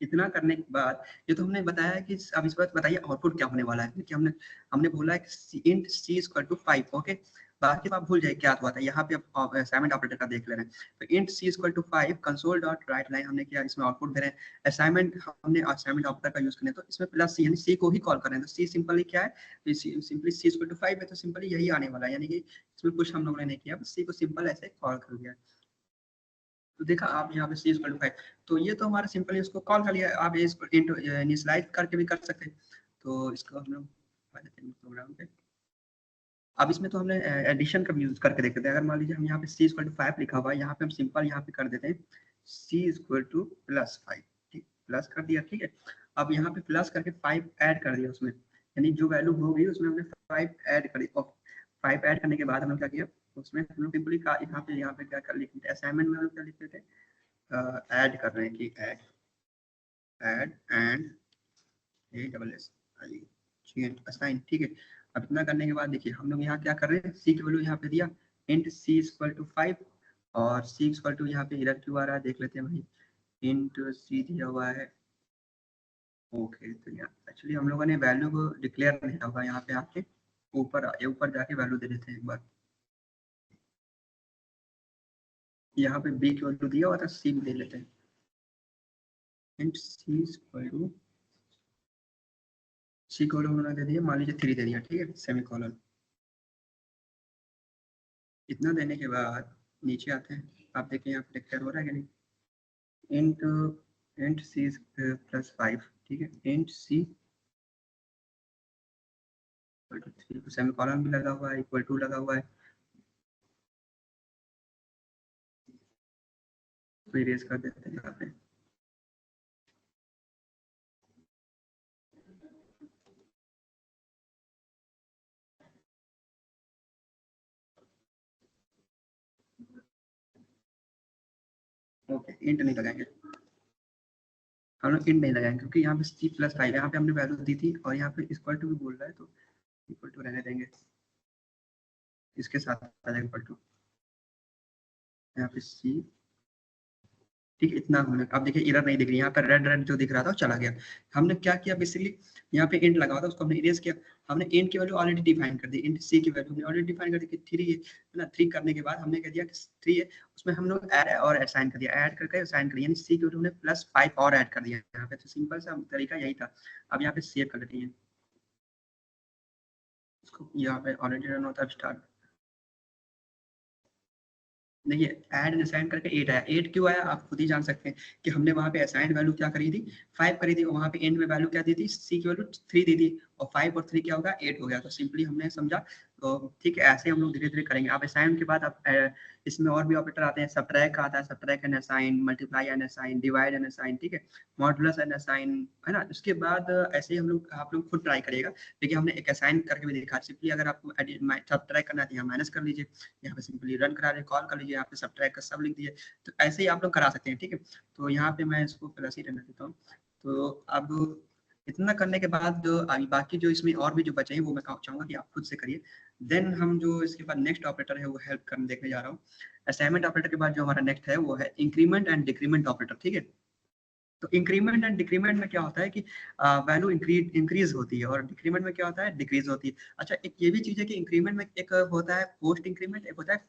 इतना करने के बाद ये तो हमने बताया है कि अब इस बात बताइए आउटपुट क्या होने वाला है, क्योंकि हमने हमने बोला है कि int C equal to 5। Okay, बाकी तो आप भूल जाइए क्या हुआ था, यहाँ पे आप असाइनमेंट ऑपरेटर का देख ले रहे हैं। तो int C equal to 5 console dot write line हमने किया, इसमें आउटपुट दे रहे हैं। असाइनमेंट हमने असाइनमेंट ऑपरेटर का यूज करें तो इसमें प्लस सी, यानी सी को ही कॉल करें, तो सी सिंपली क्या है, सिंपली सी इक्वल टू 5 है, तो सिंपली यही आने वाला है, यानी कि इसमें कुछ हम लोगों ने नहीं किया, सी को सिंपल ऐसे कॉल कर दिया। तो देखा आप यहाँ पे सी इक्वल टू 5, तो ये तो हमारा सिंपली इसको कॉल कर लिया। आप इसको इनिशियलाइज करके भी कर सकते हैं। तो इसको हम लोग प्रोग्राम पे, अब इसमें तो हमने एडिशन का भी यूज करके देखते थे। अगर मान लीजिए हम यहाँ पे सी इक्वल टू 5 लिखा हुआ है, यहाँ पे हम सिंपल यहाँ पे कर देते हैं सी इक्वल टू प्लस 5, ठीक, प्लस कर दिया, ठीक है। अब यहाँ पे प्लस करके 5 ऐड कर दिया उसमें, यानी जो वैल्यू होगी उसमें हमने 5 ऐड कर दी। और 5 ऐड करने के बाद हम लोग क्या किया, उसमें हम लोग सिंपली यहाँ पे क्या कर लिखते थे, असाइनमेंट में हम लोग क्या लिखते थे, ऐड कर रहे हैं कि add and a double S I G N assign, ठीक है। अब इतना करने के बाद देखिए हम लोग यहाँ क्या कर रहे हैं, सी की वैल्यू यहाँ पे दिया, इंट सी इक्वल टू 5, और सी इक्वल टू यहाँ पे एरर क्यों आ रहा है देख लेते हैं भाई, इंट सी दिया हुआ है। ओके, तो यहाँ एक्चुअली हम लोगों ने वैल्यू को डिक्लेयर नहीं होगा, यहाँ पे आके ऊपर जाके वैल्यू दे देते हैं एक बार। यहाँ पे बी की वैल्यू दिया हुआ था, सी भी दे लेते हैं, इंट सी इक्वल टू, सी को उन्होंने दे दिया, मान लीजिए 3 दे दिया, ठीक है, सेमी कॉलन। इतना देने के बाद नीचे आते हैं, आप देखिए यहाँ पे डिक्लेयर हो रहा है कि नहीं, इंट इंट सी प्लस 5, ठीक है, int C equal to 3, semicolon भी लगा हुआ है, इक्वल टू लगा हुआ है, तो इरेज कर देते हैं यहाँ पे। ओके, इंट नहीं लगाएंगे। हम लोग इंट नहीं लगाएंगे क्योंकि यहाँ पे C+5 यहाँ पे हमने वैल्यू दी थी और यहाँ पे इक्वल टू भी बोल रहा है, तो इक्वल टू रहने देंगे, इसके साथ आ जाएगा इक्वल टू, यहाँ पे C, ठीक है। इतना हमने, अब देखिए एरर नहीं दिख रही, यहाँ पर रेड रेड जो दिख रहा था वो चला गया। हमने क्या किया बेसिकली, यहाँ पे इंट लगा हुआ था उसको हमने इरेज किया। हमने इंट की वैल्यू ऑलरेडी डिफाइन कर दी, इंट C की वैल्यू हमने ऑलरेडी डिफाइन कर दी कि 3 है ना। 3 करने के बाद हमने कह दिया कि 3 है, उसमें हम लोग ऐड और असाइन कर दिया, ऐड करके असाइन कर दिया, यानी C की वैल्यू हमने +5 और ऐड कर दिया यहाँ पे। तो सिंपल सा तरीका यही था। अब यहाँ पे सेव कर लेते हैं इसको, यहाँ पे ऑलरेडी रन होता है स्टार्ट। देखिए ऐड एंड असाइन करके 8 आया, 8 क्यों आया आप खुद ही जान सकते हैं कि हमने वहां पे असाइन वैल्यू क्या करी थी, 5 करी थी, और वहां पे एंड में वैल्यू क्या दी थी, C की वैल्यू 3 दी थी, और 5 और 3 क्या होगा, 8 हो गया। तो सिंपली हमने समझा। तो ठीक है, ऐसे हम लोग धीरे धीरे करेंगे। आप असाइन के बाद आप इसमें और भी ऑपरेटर आते हैं, सबट्रैक्ट का आता है, subtract and assign, multiply and assign, divide and assign, ठीक है, मॉडुलस एंड असाइन, है ना। उसके बाद ऐसे ही हम लोग, आप लोग खुद ट्राई करिएगा। देखिए हमने एक असाइन करके भी देखा, सिंपली अगर आपको सबट्रैक्ट करना है तो यहाँ माइनस कर लीजिए, यहाँ पे सिंपली रन करा रहे, कॉल कर लीजिए, यहाँ पे सबट्रैक्ट का सब लिख दिए। तो ऐसे ही आप लोग करा सकते हैं, ठीक है। तो यहाँ पे मैं इसको प्लस ही रहने देता हूँ। तो अब इतना करने के बाद जो अभी बाकी जो इसमें और भी जो बचे हैं वो मैं चाहूंगा कि आप खुद से करिए। देन हम जो इसके बाद नेक्स्ट ऑपरेटर है वो हेल्प करने देखने जा रहा हूँ। असाइनमेंट ऑपरेटर के बाद जो हमारा नेक्स्ट है वो है इंक्रीमेंट एंड डिक्रीमेंट ऑपरेटर, ठीक है। तो इंक्रीमेंट एंड डिक्रीमेंट में क्या होता है कि वैल्यू इंक्रीज होती है और डिक्रीमेंट में क्या होता है, डिक्रीज होती है। अच्छा एक ये भी चीज है कि इंक्रीमेंट में एक होता है पोस्ट इंक्रीमेंट, एक होता है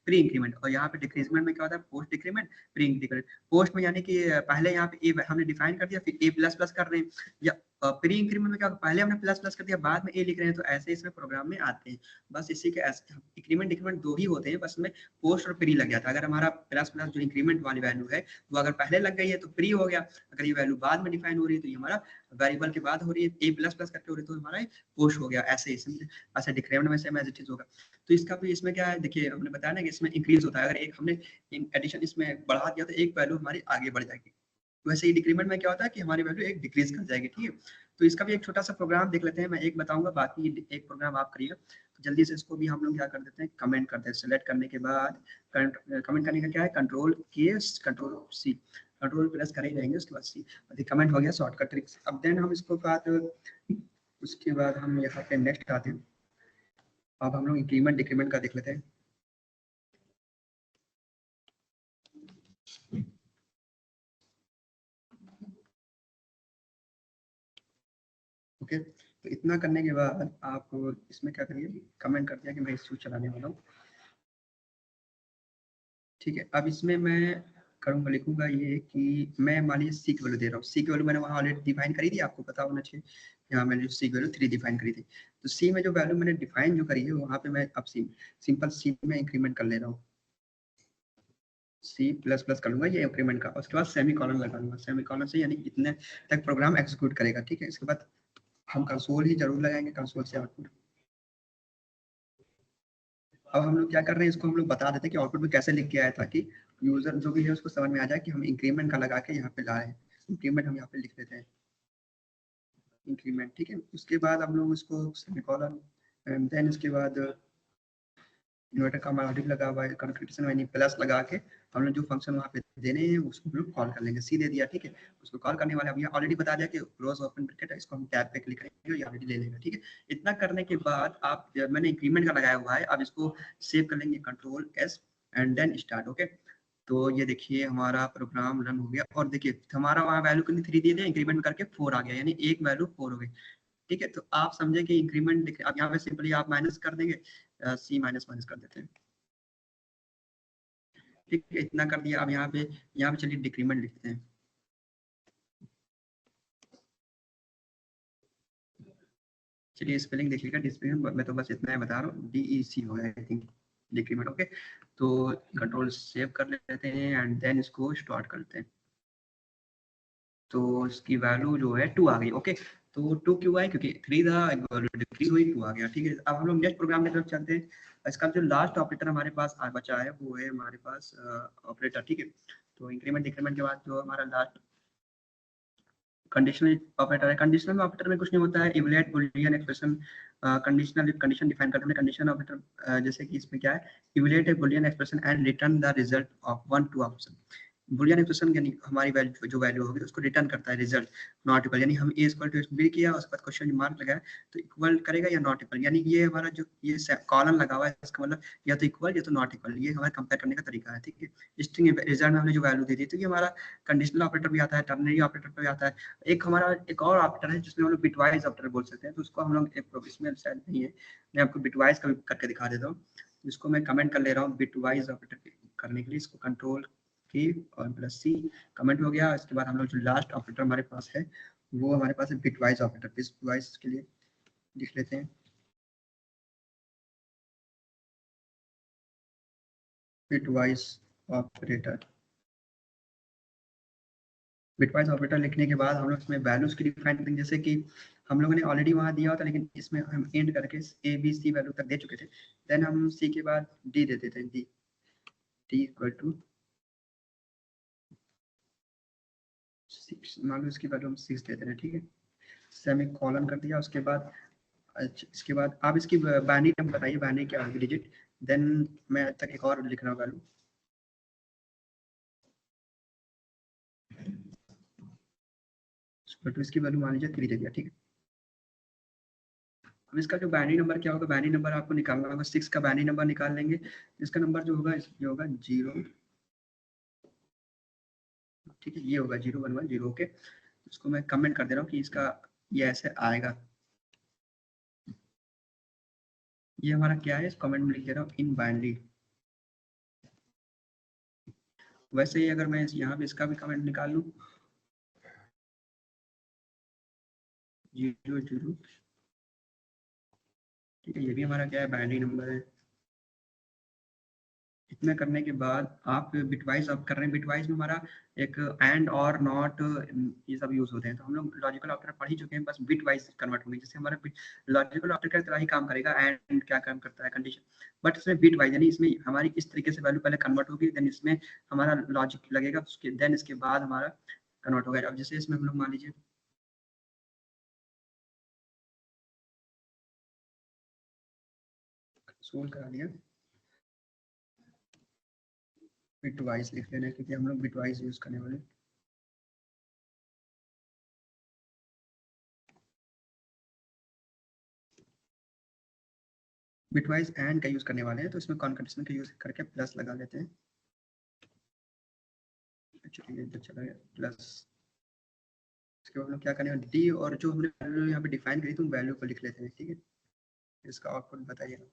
प्री इंक्रीमेंट, और यहाँ पे डिक्रीजमेंट में क्या होता है, post decrement, pre increment. Post में यानी कि पहले यहाँ पे ए हमने डिफाइन कर दिया, फिर ए प्लस प्लस कर रहे हैं, या प्री इंक्रीमेंट में क्या, पहले हमने प्लस प्लस कर दिया बाद में ए लिख रहे हैं। तो ऐसे इसमें प्रोग्राम में आते हैं। बस इसी के इंक्रीमेंट डिक्रीमेंट दो ही होते हैं, बस में पोस्ट और प्री लग गया था। अगर हमारा प्लस प्लस जो इंक्रीमेंट वाली वैल्यू है वो अगर पहले लग गई है तो प्री हो गया, अगर ये वैल्यू बाद में डिफाइन हो रही है तो ये हमारा वेरिएबल के बाद हो रही है, ए प्लस प्लस करके हो रही है तो हमारा पोस्ट हो गया। ऐसे ही समझे, ऐसे डिक्रीमेंट में सेम एज इट इज होगा। तो इसका भी इसमें क्या है, देखिए हमने बताया ना कि इसमें इंक्रीज होता है, अगर एक हमने एडिशन इसमें बढ़ा दिया तो एक वैल्यू हमारी आगे बढ़ जाएगी। वैसे ही डिक्रीमेंट में क्या होता है कि हमारी वैल्यू एक डिक्रीज कर जाएगी, ठीक है। तो इसका भी एक छोटा सा प्रोग्राम देख लेते हैं, मैं एक बताऊंगा, बाकी एक प्रोग्राम आप करिए। तो जल्दी से इसको भी हम लोग क्या कर देते हैं, कमेंट करते हैं। सेलेक्ट करने के बाद कमेंट करने का क्या है, कंट्रोल के कंट्रोल C, कंट्रोल प्रेस कर ही रहेंगे, उसके बाद C। कमेंट हो गया, शॉर्टकट ट्रिक्स। अब देन हम इसको बाद, उसके बाद हम यहाँ पे नेक्स्ट आते हैं। अब हम लोग इंक्रीमेंट डिक्रीमेंट का देख लेते हैं। ओके, तो इतना करने के बाद आप इसमें क्या करिए, कमेंट कर दिया कि मैं इस चलाने वाला हूँ, ठीक है। अब इसमें मैं करूँगा, लिखूंगा ये कि मैं मान लीजिए C की वैल्यू दे रहा हूँ। C की वैल्यू मैंने वहाँ ऑलरेडी डिफाइन करी थी, आपको पता होना चाहिए। यहाँ मैंने C की वैल्यू 3 डिफाइन करी थी। तो C में जो वैल्यू मैंने डिफाइन जो करी है वहाँ पे मैं अब सिंपल C में इंक्रीमेंट कर ले रहा हूँ, C प्लस प्लस कर लूंगा ये इंक्रीमेंट का, उसके बाद सेमी कॉलन लगा लूंगा। सेमी कॉलन से यानी इतने तक प्रोग्राम एग्जीक्यूट करेगा, ठीक है। इसके बाद हम कंसोल ही जरूर लगाएंगे, कंसोल से आउटपुट। अब हम लोग क्या कर रहे हैं, इसको हम लोग बता देते हैं कि आउटपुट में कैसे लिख के आया, ताकि यूजर जो भी है उसको समझ में आ जाए कि हम इंक्रीमेंट का लगा के यहाँ पे ला रहे हैं। इंक्रीमेंट हम यहाँ पे लिख देते हैं, इंक्रीमेंट, ठीक है। उसके बाद हम लोग इसको सेमीकोलन, एंड देन इसके बाद इन्वर्टर का मॉड्यूल लगा हुआ है, कंक्रीटेशन यानी प्लस लगा के हम लोग जो फंक्शन वहाँ पे देने हैं उसको हम लोग कॉल कर लेंगे। सी दे दिया, ठीक है। उसको कॉल करने वाले अभी ऑलरेडी बता दिया कि क्लोज ओपन ब्रैकेट है, इसको हम टैब पे क्लिक करेंगे, ये ऑलरेडी ले लेगा, ठीक है। इतना करने के बाद आप, मैंने इंक्रीमेंट का लगाया हुआ है, अब इसको सेव कर लेंगे, control S and then start, okay. तो ये देखिए हमारा प्रोग्राम रन हो गया, और देखिए हमारा वहाँ वैल्यू कितनी 3 दी थी, इंक्रीमेंट करके 4 आ गया, यानी एक वैल्यू 4 हो गई, ठीक है। तो आप समझे कि इंक्रीमेंट, अब यहाँ पे सिंपली आप माइनस कर देंगे, C माइनस माइनस कर देते हैं, ठीक है। इतना कर दिया। अब यहाँ पे चलिए डिक्रीमेंट लिखते हैं। चलिए स्पेलिंग देख लीजिएगा, डिक्रीमेंट मैं तो बस इतना ही बता रहा हूँ, DEC हो है आई थिंक, डिक्रीमेंट, ओके। तो कंट्रोल सेव कर लेते हैं एंड देन इसको स्टार्ट करते हैं। तो इसकी वैल्यू जो है 2 आ गई, ओके। तो 2 क्यों आई, क्योंकि 3 था, एक वैल्यू डिक्रीज हुई, 2 आ गया, ठीक है। अब हम लोग नेक्स्ट प्रोग्राम की तरफ चलते हैं। इसका जो लास्ट ऑपरेटर हमारे पास बचा है वो है हमारे पास ऑपरेटर, ठीक है। तो इंक्रीमेंट डिक्रीमेंट के बाद जो हमारा लास्ट कंडीशनल ऑपरेटर है। कंडीशनल ऑपरेटर में कुछ नहीं होता है, evaluate Boolean expression, conditional condition define करते हैं। कंडीशनल ऑपरेटर जैसे कि इसमें क्या है, evaluate A Boolean expression and return the result of 1 2 option. Boolean expression यानी हमारी वैल्यू जो वैल्यू होगी उसको रिटर्न करता है रिजल्ट नॉट इक्वल, यानी हम ए इक्वल टू बी किया उसके बाद क्वेश्चन मार्क लगाया तो इक्वल करेगा या नॉट इक्वल, यानी ये हमारा जो ये कॉलम लगा हुआ है इसका मतलब या तो इक्वल या तो नॉट इक्वल, ये हमारा कंपेयर करने का तरीका है। ठीक है, स्ट्रिंग रिजल्ट में हमने जो वैल्यू दी थी तो ये हमारा कंडीशनल ऑपरेटर भी आता है, टर्नरी ऑपरेटर भी आता है। एक हमारा एक और ऑपरेटर है जिसमें हम लोग बिटवाइज ऑपरेटर बोल सकते हैं, तो उसको हम लोग एक इसमें शायद नहीं है, मैं आपको बिटवाइज का भी करके दिखा देता हूँ। इसको मैं कमेंट कर ले रहा हूँ बिटवाइज ऑपरेटर करने के लिए, इसको कंट्रोल की और प्लस सी कमेंट हो गया। इसके बाद हम लोग जो लास्ट ऑपरेटर हमारे पास है वो हमारे पास है बिटवाइज ऑपरेटर। बिटवाइज के लिए लिख लेते हैं बिटवाइज ऑपरेटर। बिटवाइज ऑपरेटर लिखने के बाद हम लोग इसमें वैल्यूज की डिफाइन करेंगे, जैसे कि हम लोगों ने ऑलरेडी वहां दिया होता, लेकिन इसमें हम एंड करके ए बी सी वैल्यू तक दे चुके थे। देन हम सी के बाद डी दे देते हैं, डी डी इक्वल टू 6, मान लो इसकी वैल्यू हम 6 दे दे रहे हैं। ठीक है, सेमी कॉलन कर दिया। उसके बाद अच्छा, इसके बाद आप इसकी बाइनरी नंबर बताइए, बाइनरी क्या होगी डिजिट। देन मैं तक एक और लिख रहा हूँ वैल्यू, तो इसकी वैल्यू मान लीजिए 3 दे दिया। ठीक है, अब इसका जो बाइनरी नंबर क्या होगा, बाइनरी नंबर आपको निकालना होगा, 6 का बाइनरी नंबर निकाल लेंगे। इसका नंबर जो होगा ये होगा 0। ठीक है, ये होगा 0110। ओके, इसको मैं कमेंट कर दे रहा हूँ कि इसका ये ऐसे आएगा। ये हमारा क्या है, इस कमेंट में लिख दे रहा हूँ इन बाइनरी। वैसे ही अगर मैं यहाँ पे इसका भी कमेंट निकाल लूँ 00, ठीक है, ये भी हमारा क्या है बाइनरी नंबर है। इतना करने के बाद आप बिटवाइज आप कर रहे हैं, बिटवाइज में हमारा एक एंड और नॉट ये सब यूज होते हैं, तो हम लोग लॉजिकल ऑपरेटर पढ़ ही चुके हैं, बस बिटवाइज कन्वर्ट होंगे। जैसे हमारा लॉजिकल ऑपरेटर की तरह ही काम करेगा, एंड क्या काम करता है कंडीशन, बट इसमें बिटवाइज यानी इसमें हमारी इस तरीके से वैल्यू पहले कन्वर्ट होगी, देन इसमें हमारा लॉजिक लगेगा, उसके देन इसके बाद हमारा कन्वर्ट होगा। अब जैसे इसमें हम लोग मान लीजिए सोल्व करा लिया, बिटवाइज लिख लेना क्योंकि हम लोग बिटवाइज यूज करने वाले। बिटवाइज एंड का यूज करने वाले हैं, तो इसमें कॉन्केटेनेशन का यूज करके प्लस लगा लेते हैं। चलिए इधर चला गया प्लस। इसके बाद हम लोग क्या करेंगे, डी और जो हमने वैल्यू यहाँ पे डिफाइन करी थी उन वैल्यू को लिख लेते हैं। ठीक है, इसका आउटपुट बताइए।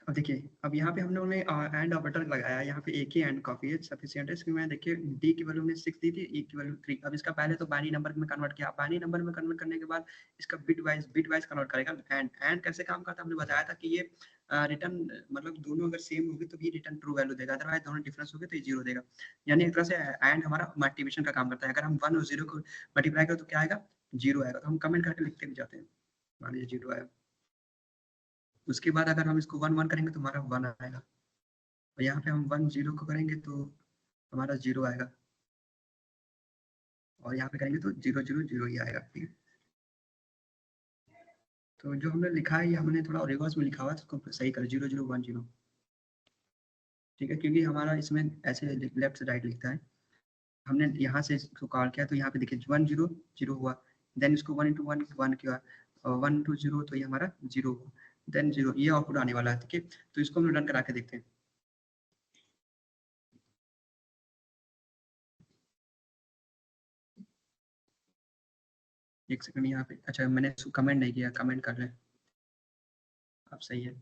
अब देखिए, अब यहाँ पे हम लोगों ने एंड ऑपरेटर लगाया, यहाँ पे एक ही एंड काफी है, सफिशिएंट है। इसमें मैं देखिए डी की वैल्यू हमने 6 दी थी, ई की वैल्यू 3। अब इसका पहले तो बाइनरी नंबर में कन्वर्ट किया, बाइनरी नंबर में कन्वर्ट करने के बाद इसका बिट वाइज कन्वर्ट करेगा। एंड कैसे काम करता है हमने बताया था कि ये रिटर्न मतलब दोनों अगर सेम होगी तो भी रिटर्न ट्रू वैल्यू देगा, अदरवाइज दोनों डिफरेंस होगी तो ये 0 देगा। यानी एक तरह से एंड हमारा मल्टीप्लिकेशन का काम करता है, अगर हम 1 और 0 को मल्टीप्लाई करें तो क्या आएगा, 0 आएगा। तो हम कमेंट करके लिखते भी जाते हैं, मान लीजिए 0 आया। उसके बाद अगर हम इसको 1 1 करेंगे तो हमारा 1 आएगा, और यहाँ पे हम 1 0 को करेंगे तो हमारा 0 आएगा, और यहाँ पे करेंगे तो 0 0 0 ही आएगा। ठीक है, तो जो हमने लिखा है ये हमने थोड़ा रिवर्स में लिखा हुआ है, तो उसको सही कर 0 0 1 0। ठीक है, क्योंकि हमारा इसमें ऐसे लेफ्ट से राइट लिखता है, हमने यहाँ से इसको कॉल किया तो यहाँ पे देखिए 1 0 0 हुआ, देन इसको 1 into 1 1 किया, 1 to 0 तो ये हमारा 0 हुआ, देन 0, ये आउटपुट आने वाला है। ठीक है, तो इसको हम रन करा के देखते हैं। एक सेकंड यहाँ पे, अच्छा मैंने इसको कमेंट नहीं किया, कमेंट कर लें, अब सही है।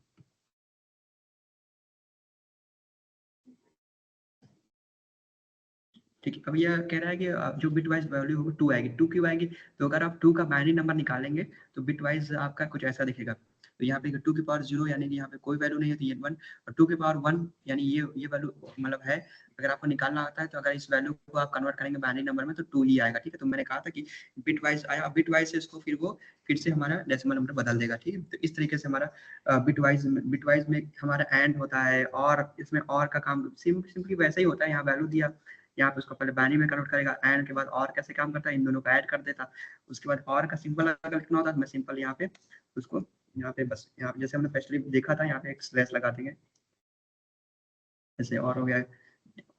ठीक है, अब ये कह रहा है कि जो बिट वाइज वैल्यू होगी 2 आएगी, 2 क्यों आएगी, तो अगर आप 2 का बाइनरी नंबर निकालेंगे तो बिट वाइज आपका कुछ ऐसा दिखेगा। तो यहाँ पे 2 की पावर 0 यानी कि यहाँ पे कोई वैल्यू नहीं है तो ये 1, और 2 की पावर 1 यानी ये वैल्यू मतलब है। अगर आपको निकालना आता है तो अगर इस वैल्यू को आप कन्वर्ट करेंगे बाइनरी नंबर में तो 2 ही आएगा। ठीक है, तो मैंने कहा था कि बिट वाइज आया, बिट वाइज से इसको फिर वो फिर से हमारा डेसिमल नंबर बदल देगा। ठीक है, तो इस तरीके से हमारा बिट वाइज में हमारा एंड होता है, और इसमें और का काम सिंपली वैसा ही होता है। यहाँ वैल्यू दिया, यहाँ पे उसको पहले बाइनरी में कन्वर्ट करेगा, एंड के बाद और कैसे काम करता है, इन दोनों को ऐड कर देता। उसके बाद और का सिंपल अगर लिखना होता है, मैं सिंपल यहाँ पे उसको यहाँ पे बस यहाँ पे जैसे हमने पहले देखा था, यहाँ पे एक स्लैश लगा देंगे, जैसे और हो गया है।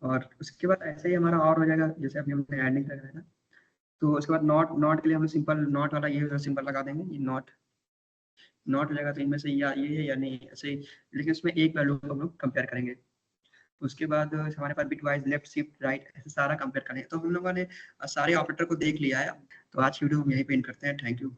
और उसके बाद ऐसे ही हमारा और हो जाएगा, जैसे अभी हमने एंडिंग लगाया था। तो उसके बाद नॉट, नॉट के लिए हम सिंपल नॉट वाला ये सिंपल लगा देंगे, ये नॉट, नॉट हो जाएगा। तो इनमें से या ये है या नहीं ऐसे ही, लेकिन इसमें एक वैल्यू को हम लोग कंपेयर करेंगे। उसके बाद हमारे पास bitwise left shift right ऐसे सारा कंपेयर करेंगे। तो हम लोगों ने सारे ऑपरेटर को देख लिया है। तो आज की वीडियो हम यहीं पे एंड करते हैं। Thank you.